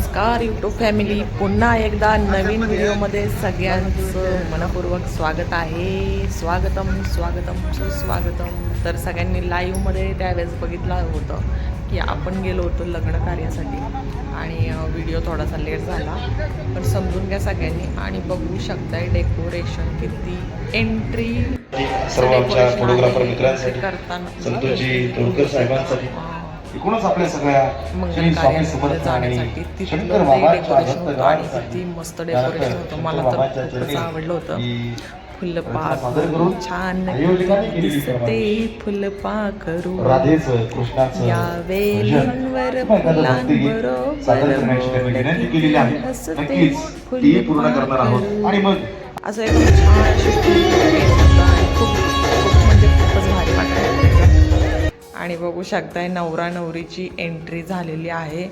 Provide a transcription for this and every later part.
नमस्कार YouTube family, पुन्हा एकदा नवीन व्हिडिओमध्ये सगळ्यांचं मनपूर्वक स्वागत आहे. स्वागतम स्वागतम सुस्वागतम. तर सगळ्यांनी लाईव्हमध्ये त्यावेळेस बघितलं होतं की आपण गेलो होतो लग्न कार्यासाठी आणि व्हिडिओ थोडासा लेट झाला, पण समजून घ्या सगळ्यांनी. आणि बघू शकताय डेकोरेशन किती एंट्री सर्व आमच्या फोटोग्राफर मित्रांसाठी, करताना संतोषजी तोडकर साहेबांसाठी, एकूणच आपल्या सगळ्या मंगल कार्यामध्ये जाण्यासाठी तिथलं ते डेकोरेशन होतं आणि किती मस्त डेकोरेशन होतं. मला तर खूपच आवडलं होतं. फुलपाख छान दिसते, फुलपाखरू या वेलींवर फुलांबरोबर हसते फुलपाखरू. असं एकदम छान अशी खूप म्हणजे खूपच भारी वाटतं. आणि बघू शकताय नवरा नवरीची एंट्री झालेली आहे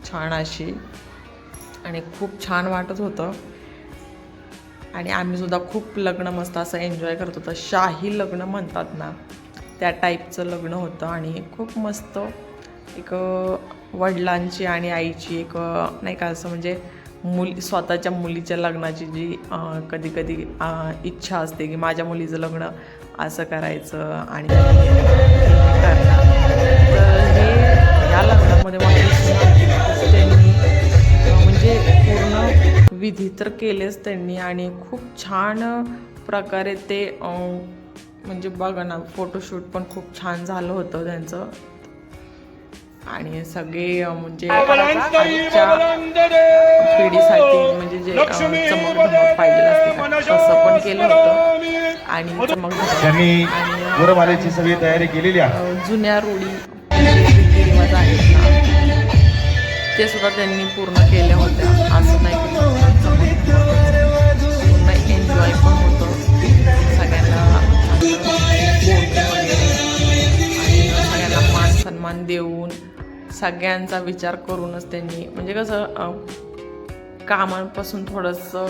छान अशी, आणि खूप छान वाटत होतं. आणि आम्ही सुद्धा खूप लग्न मस्त असं एन्जॉय करत होतं. शाही लग्न म्हणतात ना, त्या टाईपचं लग्न होतं. आणि खूप मस्त एक वडिलांची आणि आईची एक नाही का असं म्हणजे स्वतःच्या मुलीच्या लग्नाची जी कधी कधी इच्छा असते की माझ्या मुलीचं लग्न असं करायचं आणि करणार. तर हे या लग्नामध्ये त्यांनी म्हणजे पूर्ण विधी तर केलेच त्यांनी, आणि खूप छान प्रकारे ते म्हणजे बघा ना, फोटोशूट पण खूप छान झालं होतं त्यांचं. आणि सगळे म्हणजे आजच्या पिढीसाठी म्हणजे जे चमकधमक पाहिजे असते तसं पण केलं होतं. आणि चमकधमक सगळी तयारी केलेली आहे. जुन्या रूढी रीतिरिवाज आहेत ना, ते सुद्धा त्यांनी पूर्ण केल्या होत्या. असं नाही की पूर्ण एन्जॉय पण होतं सगळ्यांना, आणि सगळ्यांना मान सन्मान देऊन सगळ्यांचा विचार करूनच त्यांनी म्हणजे कसं कामापासून थोडंसं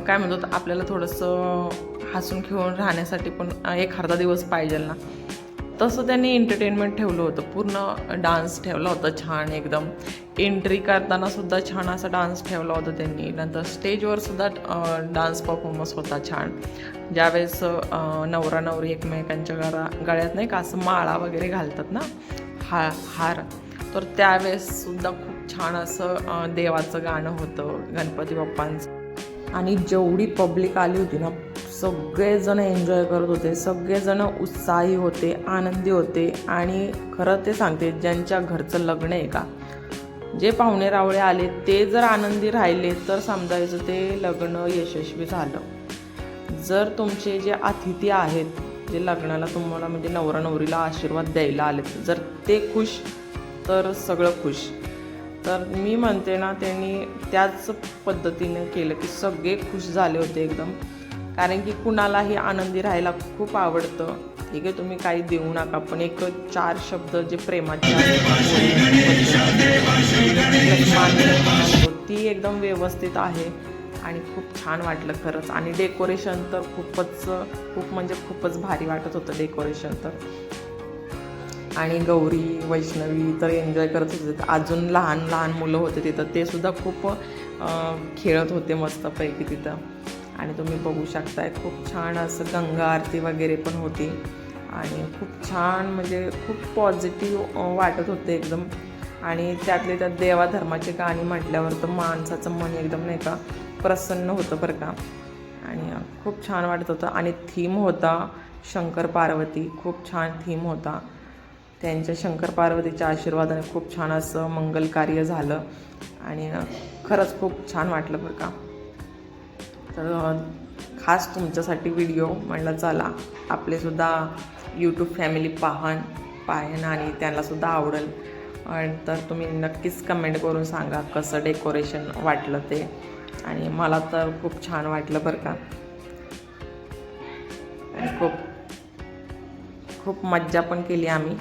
काय म्हणतात आपल्याला थोडंसं हसून खेळून राहण्यासाठी पण एक अर्धा दिवस पाहिजे ना, तसं त्यांनी एंटरटेनमेंट ठेवलं होतं. पूर्ण डान्स ठेवला होता छान एकदम. एंट्री करताना सुद्धा छान असा डान्स ठेवला होता त्यांनी. नंतर स्टेजवर सुद्धा डान्स परफॉर्मन्स होता छान. ज्यावेळेस नवरा नवरी एकमेकांच्या गळ्यात नाही का असं माळा वगैरे घालतात ना, हार, तर त्यावेळेस सुद्धा खूप छान असं देवाचं गाणं होतं, गणपती बाप्पांचं. आणि जेवढी पब्लिक आली होती ना, सगळेजण एन्जॉय करत होते, सगळेजण उत्साही होते, आनंदी होते. आणि खरं ते सांगते, ज्यांच्या घरचं लग्न आहे का, जे पाहुणे रावळे आले ते जर आनंदी राहिले तर समजायचं ते लग्न यशस्वी झालं. जर तुमचे जे अतिथी आहेत, जे लग्नाला तुम्हाला म्हणजे नवरा नवरीला आशीर्वाद द्यायला आलेत, जर ते खुश तर सगळं खुश. तर मी म्हणते ना, त्यांनी त्याच पद्धतीने केलं की सगळे खुश झाले होते एकदम. कारण की कुणालाही आनंदी राहायला खूप आवडतं. ठीक आहे, तुम्ही काही देऊ नका, पण एक 4 शब्द जे प्रेमाचे ती एकदम व्यवस्थित आहे. आणि खूप छान वाटलं खरंच. आणि डेकोरेशन तर खूप म्हणजे खूपच भारी वाटत होतं डेकोरेशन तर. आणि गौरी वैष्णवी तर एन्जॉय करत होते. अजून लहान लहान मुलं होते तिथं, ते सुद्धा खूप खेळत होते मस्तपैकी तिथं. आणि तुम्ही बघू शकताय खूप छान असं गंगा आरती वगैरे पण होती. आणि खूप छान म्हणजे खूप पॉझिटिव्ह वाटत होते एकदम. आणि त्यातले त्यात देवाधर्माची गाणी म्हटल्यावर तर माणसाचं मन एकदम नाही का प्रसन्न होतं बरं का. आणि खूप छान वाटत होतं. आणि थीम होता शंकर पार्वती, खूप छान थीम होता. त्यांच्या शंकर पार्वतीच्या आशीर्वादाने खूप छान असं मंगल कार्य झालं. आणि खरंच खूप छान वाटलं बरं का. तर खास तुमच्यासाठी व्हिडिओ म्हणलं चला आपलेसुद्धा यूट्यूब फॅमिली पाहेन आणि त्यांनासुद्धा आवडेल. तर तुम्ही नक्कीच कमेंट करून सांगा कसं डेकोरेशन वाटलं ते. आणि मला तर खूप छान वाटलं बरं का. आणि खूप मज्जा पण केली आम्ही.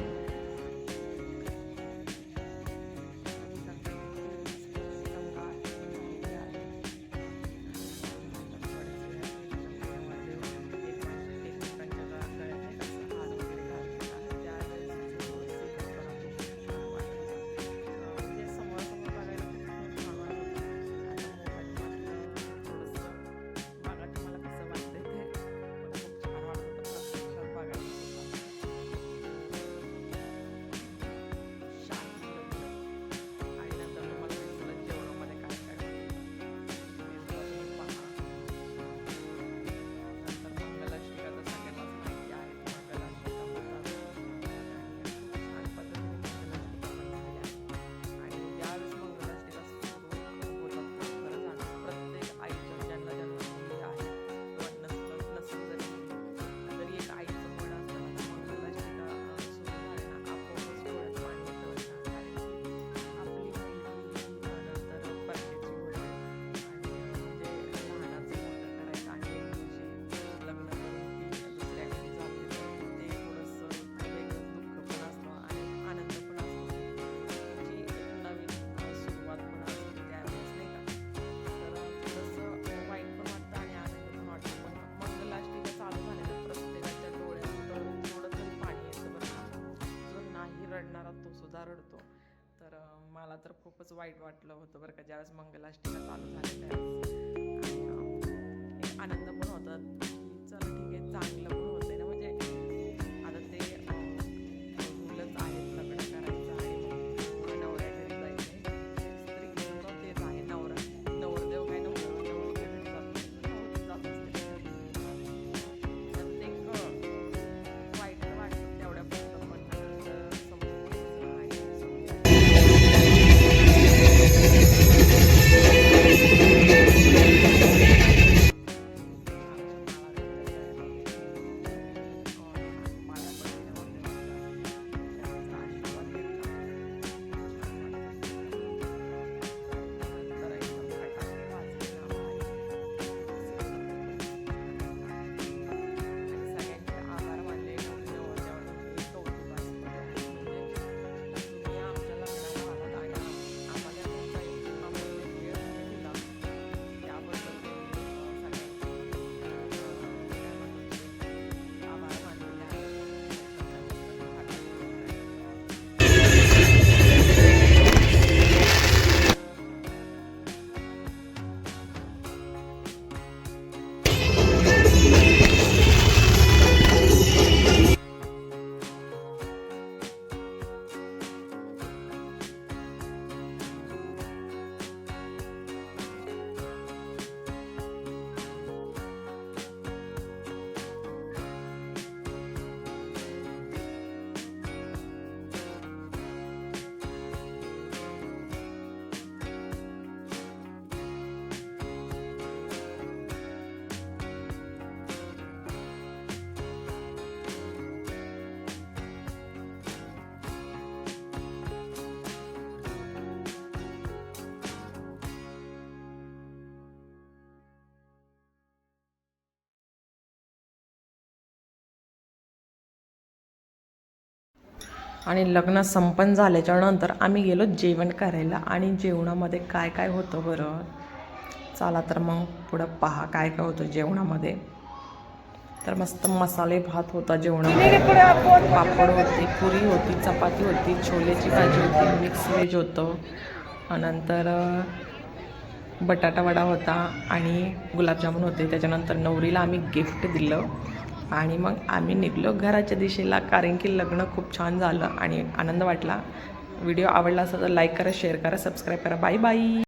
असा रडतो. तर मला तर खूपच वाईट वाटलं होतं बरं का ज्यावेळेस मंगलाष्टिका चालू झाली त्यावेळेस. आणि एक आनंद पण होता की चला ठीक आहे, चांगलं पण होतंय ना, म्हणजे आता ते रूलच आहेत, लग्न करायचं आहे, मग नवऱ्या घरी जायचं, स्त्री तर तेच आहे, नवरदेव काय नवरीच्या घरी जात असते. तर ते वाईट वाटतं तेवढ्या पुरतं, पण नंतर समजून घ्यायचं आणि आणि लग्न संपन्न झाल्याच्या नंतर आम्ही गेलो जेवण करायला. आणि जेवणामध्ये काय काय होतं बरं, चला तर मग पुढं पहा काय काय होतं जेवणामध्ये. तर मस्त मसाले भात होता जेवणामध्ये, पापड होते, पुरी होती, चपाती होती, छोलेची भाजी होती, मिक्स व्हेज होतं, नंतर बटाटा वडा होता आणि गुलाबजामुन होते. त्याच्यानंतर नवरीला आम्ही गिफ्ट दिलं आणि मग आम्ही निघलो घराच्या दिशेला, कारण की लग्न खूप छान झालं आणि आनंद वाटला. व्हिडिओ आवडला असेल तर लाईक करा, शेअर करा, सबस्क्राईब करा. Bye bye.